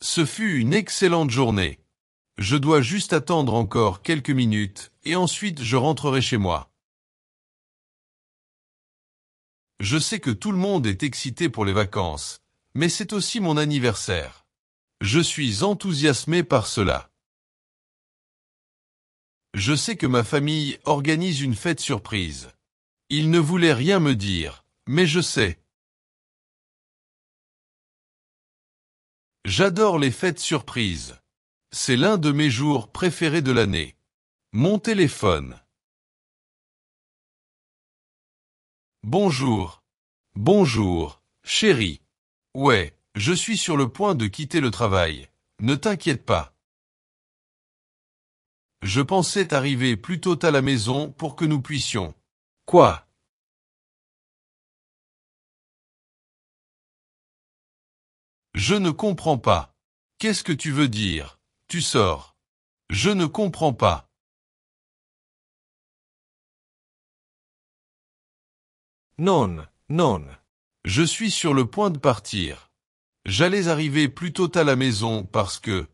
Ce fut une excellente journée. Je dois juste attendre encore quelques minutes, et ensuite je rentrerai chez moi. Je sais que tout le monde est excité pour les vacances, mais c'est aussi mon anniversaire. Je suis enthousiasmé par cela. Je sais que ma famille organise une fête surprise. Ils ne voulaient rien me dire, mais je sais. J'adore les fêtes surprises. C'est l'un de mes jours préférés de l'année. Mon téléphone. Bonjour. Bonjour, chérie. Ouais, je suis sur le point de quitter le travail. Ne t'inquiète pas. Je pensais arriver plus tôt à la maison pour que nous puissions. Quoi? Je ne comprends pas. Qu'est-ce que tu veux dire? Tu sors. Je ne comprends pas. Non, non. Je suis sur le point de partir. J'allais arriver plus tôt à la maison parce que...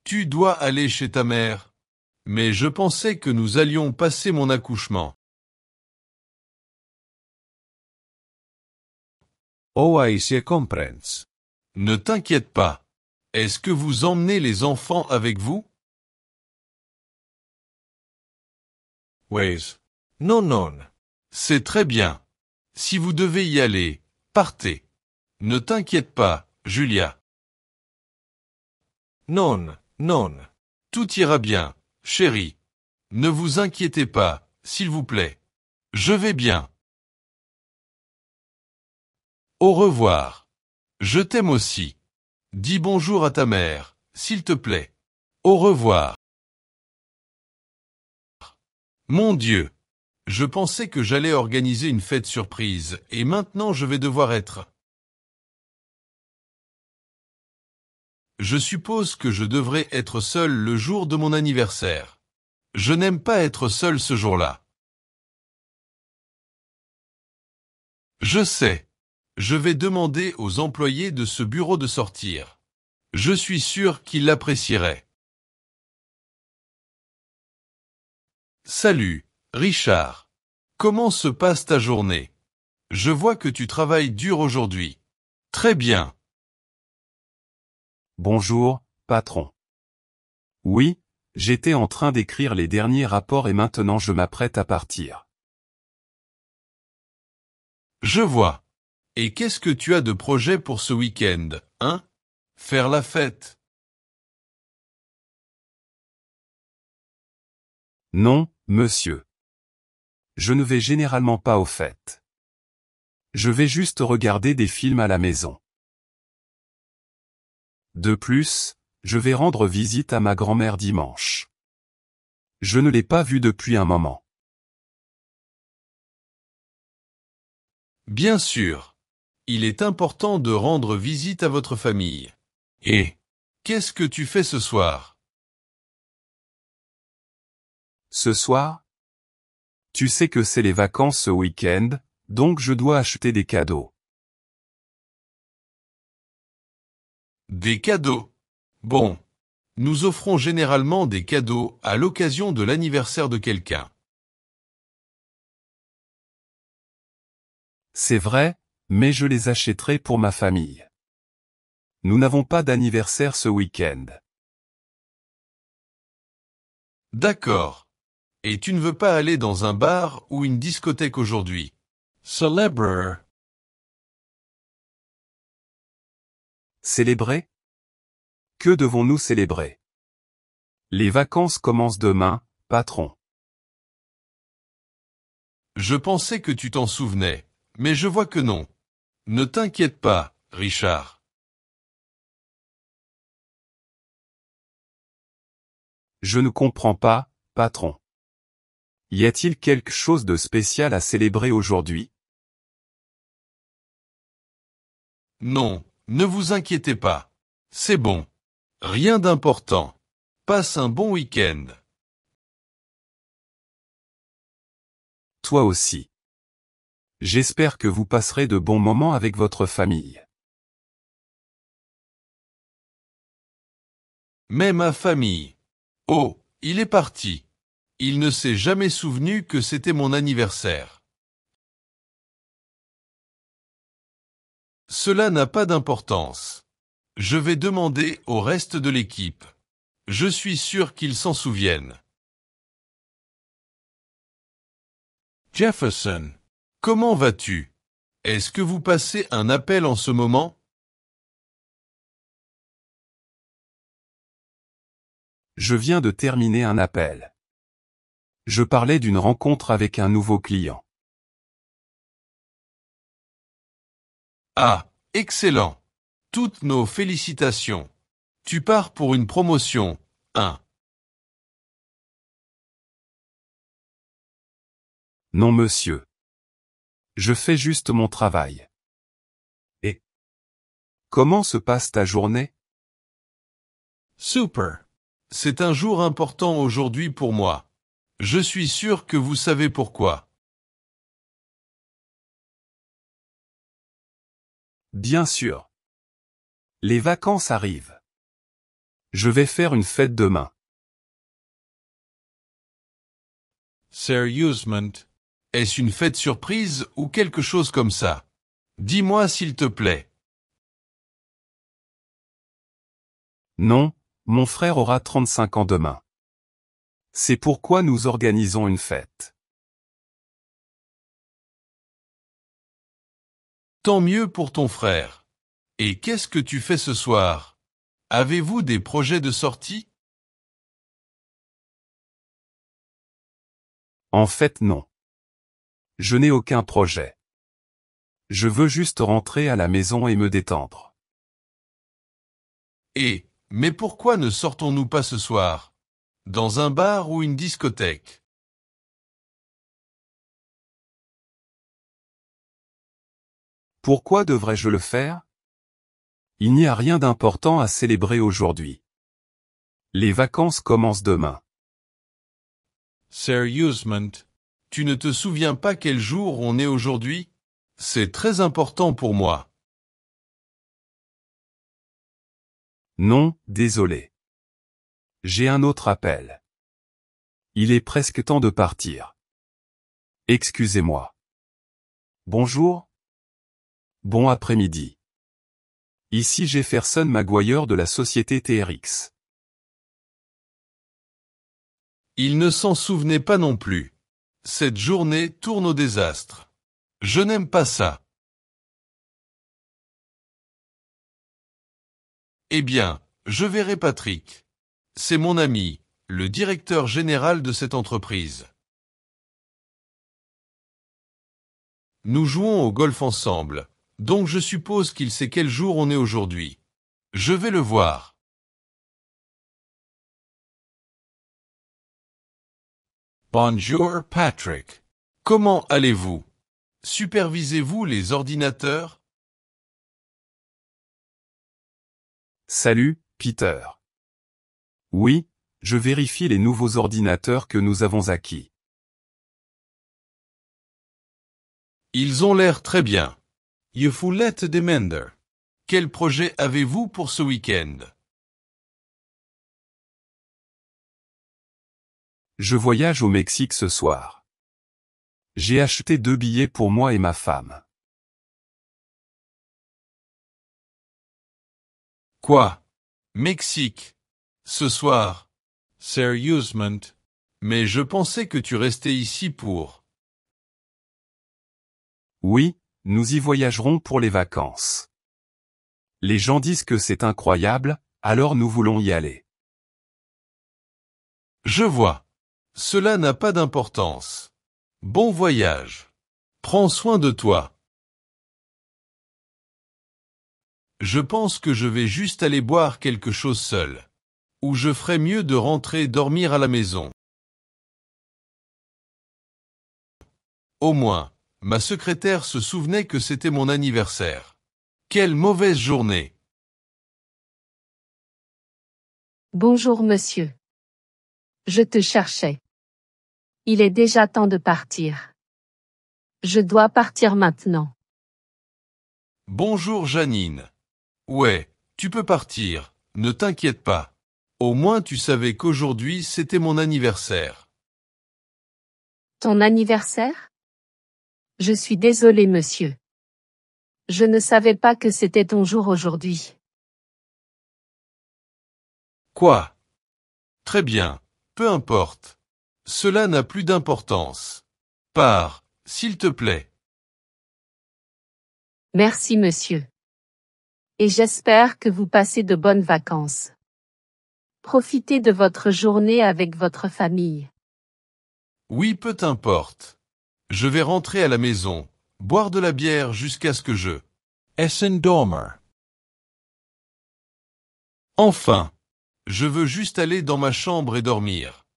Tu dois aller chez ta mère. Mais je pensais que nous allions passer mon accouchement. Oh, aí se comprends. Ne t'inquiète pas. Est-ce que vous emmenez les enfants avec vous? Ways. Non, non. C'est très bien. Si vous devez y aller, partez. Ne t'inquiète pas, Julia. Non, non. Tout ira bien, chérie. Ne vous inquiétez pas, s'il vous plaît. Je vais bien. Au revoir. Je t'aime aussi. Dis bonjour à ta mère, s'il te plaît. Au revoir. Mon Dieu. Je pensais que j'allais organiser une fête surprise, et maintenant je vais devoir être... Je suppose que je devrais être seul le jour de mon anniversaire. Je n'aime pas être seul ce jour-là. Je sais. Je vais demander aux employés de ce bureau de sortir. Je suis sûr qu'ils l'apprécieraient. Salut, Richard. Comment se passe ta journée? Je vois que tu travailles dur aujourd'hui. Très bien. Bonjour, patron. Oui, j'étais en train d'écrire les derniers rapports et maintenant je m'apprête à partir. Je vois. Et qu'est-ce que tu as de projet pour ce week-end, hein? Faire la fête? Non, monsieur. Je ne vais généralement pas aux fêtes. Je vais juste regarder des films à la maison. De plus, je vais rendre visite à ma grand-mère dimanche. Je ne l'ai pas vue depuis un moment. Bien sûr. Il est important de rendre visite à votre famille. Et qu'est-ce que tu fais ce soir? Ce soir? Tu sais que c'est les vacances ce week-end, donc je dois acheter des cadeaux. Des cadeaux. Bon. Nous offrons généralement des cadeaux à l'occasion de l'anniversaire de quelqu'un. C'est vrai, mais je les achèterai pour ma famille. Nous n'avons pas d'anniversaire ce week-end. D'accord. Et tu ne veux pas aller dans un bar ou une discothèque aujourd'hui? Célèbre. Célébrer? Que devons-nous célébrer? Les vacances commencent demain, patron. Je pensais que tu t'en souvenais, mais je vois que non. Ne t'inquiète pas, Richard. Je ne comprends pas, patron. Y a-t-il quelque chose de spécial à célébrer aujourd'hui? Non, ne vous inquiétez pas. C'est bon. Rien d'important. Passe un bon week-end. Toi aussi. J'espère que vous passerez de bons moments avec votre famille. Mais ma famille. Oh, il est parti. Il ne s'est jamais souvenu que c'était mon anniversaire. Cela n'a pas d'importance. Je vais demander au reste de l'équipe. Je suis sûr qu'ils s'en souviennent. Jefferson. Comment vas-tu? Est-ce que vous passez un appel en ce moment? Je viens de terminer un appel. Je parlais d'une rencontre avec un nouveau client. Ah, excellent. Toutes nos félicitations. Tu pars pour une promotion. 1. Non monsieur. Je fais juste mon travail. Et comment se passe ta journée? Super. C'est un jour important aujourd'hui pour moi. Je suis sûr que vous savez pourquoi. Bien sûr. Les vacances arrivent. Je vais faire une fête demain. Sérieusement? Est-ce une fête surprise ou quelque chose comme ça? Dis-moi s'il te plaît. Non, mon frère aura 35 ans demain. C'est pourquoi nous organisons une fête. Tant mieux pour ton frère. Et qu'est-ce que tu fais ce soir? Avez-vous des projets de sortie? En fait non. Je n'ai aucun projet. Je veux juste rentrer à la maison et me détendre. Mais pourquoi ne sortons-nous pas ce soir? Dans un bar ou une discothèque? Pourquoi devrais-je le faire? Il n'y a rien d'important à célébrer aujourd'hui. Les vacances commencent demain. Sérieusement? Tu ne te souviens pas quel jour on est aujourd'hui? C'est très important pour moi. Non, désolé. J'ai un autre appel. Il est presque temps de partir. Excusez-moi. Bonjour. Bon après-midi. Ici Jefferson Maguire de la société TRX. Il ne s'en souvenait pas non plus. Cette journée tourne au désastre. Je n'aime pas ça. Eh bien, je verrai Patrick. C'est mon ami, le directeur général de cette entreprise. Nous jouons au golf ensemble, donc je suppose qu'il sait quel jour on est aujourd'hui. Je vais le voir. Bonjour Patrick. Comment allez-vous? Supervisez-vous les ordinateurs? Salut, Peter. Oui, je vérifie les nouveaux ordinateurs que nous avons acquis. Ils ont l'air très bien. Je vous laisse demander. Quel projet avez-vous pour ce week-end? Je voyage au Mexique ce soir. J'ai acheté 2 billets pour moi et ma femme. Quoi? Mexique? Ce soir? Sérieusement? Mais je pensais que tu restais ici pour... Oui, nous y voyagerons pour les vacances. Les gens disent que c'est incroyable, alors nous voulons y aller. Je vois. Cela n'a pas d'importance. Bon voyage. Prends soin de toi. Je pense que je vais juste aller boire quelque chose seul. Ou je ferais mieux de rentrer dormir à la maison. Au moins, ma secrétaire se souvenait que c'était mon anniversaire. Quelle mauvaise journée. Bonjour monsieur. Je te cherchais. Il est déjà temps de partir. Je dois partir maintenant. Bonjour Janine. Ouais, tu peux partir, ne t'inquiète pas. Au moins tu savais qu'aujourd'hui c'était mon anniversaire. Ton anniversaire? Je suis désolé, monsieur. Je ne savais pas que c'était ton jour aujourd'hui. Quoi? Très bien, peu importe. Cela n'a plus d'importance. Pars, s'il te plaît. Merci, monsieur. Et j'espère que vous passez de bonnes vacances. Profitez de votre journée avec votre famille. Oui, peu importe. Je vais rentrer à la maison, boire de la bière jusqu'à ce que je... Essen dormer. Enfin. Je veux juste aller dans ma chambre et dormir.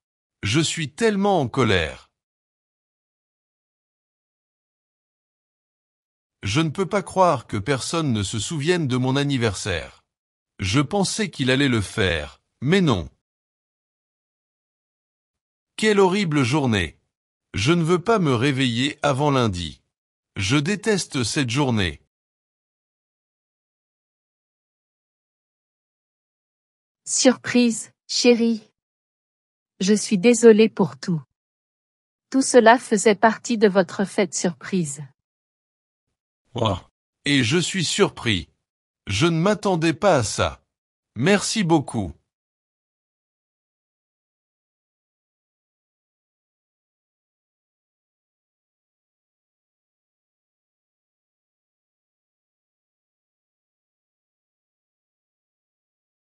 Je suis tellement en colère. Je ne peux pas croire que personne ne se souvienne de mon anniversaire. Je pensais qu'il allait le faire, mais non. Quelle horrible journée. Je ne veux pas me réveiller avant lundi. Je déteste cette journée. Surprise, chérie. Je suis désolée pour tout. Tout cela faisait partie de votre fête surprise. Oh. Et je suis surpris. Je ne m'attendais pas à ça. Merci beaucoup.